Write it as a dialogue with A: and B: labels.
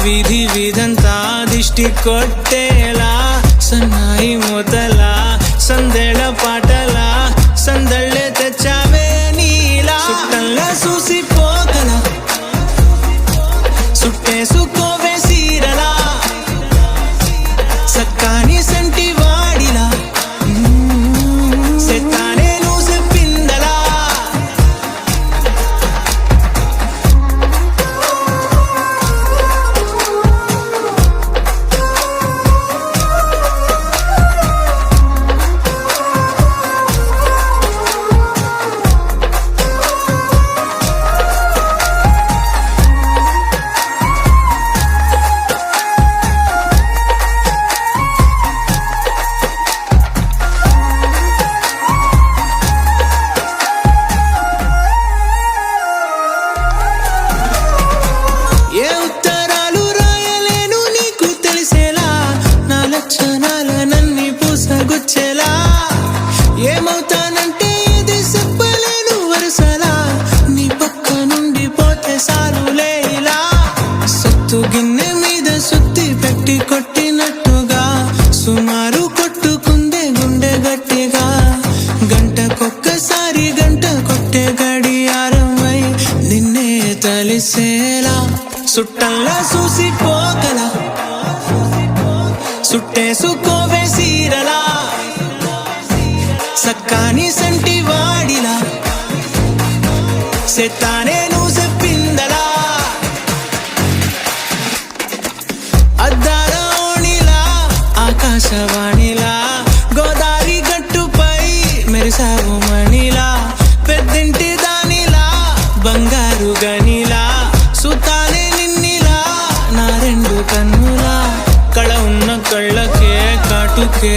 A: వీధి వీధంతా దిష్టి కొట్టేలా సన్నాయి మూతల సందెళ పాటల సందళ్ళే తెచ్చావే నీలా చుట్టంలా చూసిపోగల సుట్టేసుకోవే సీరలా సక్కాని సంటి వాడిలా సెత్తానే నువ్వు చెప్పిందలా ఏ ఉత్తరాలు రాయలేను నీకు తెలిసేలా నా లక్షణాలనన్నీ పూసగుచ్చేలా ఏమవుతానంటే ఇది చెప్పలేను వరుసలా నీ పక్క నుండి పోతే సారులే ఇలా సత్తు గిన్నె మీద సుత్తి పెట్టి కొట్టినట్టుగా సుమారు కొట్టుకుందే గుండె గట్టిగా గంటకొక్కసారి గంట కొట్టే గడియారమై నిన్నే తలిసేలా సుట్టంలా చూసిపోగల సుట్టేసుకోవే సీరలా సక్కాని సంటి వాడిలా సెత్తానే నువ్వు చెప్పిందలా అద్దాల ఓణిలా ఆకాశవాణిలా గోదావరి గట్టుపై మెరిసావు మణిలా పెద్దింటి దానిలా బంగారు గనిలా సుతానే నిన్నిలా నా రెండు కన్నులా కళ ఉన్న కళ్ళకే కాటుకే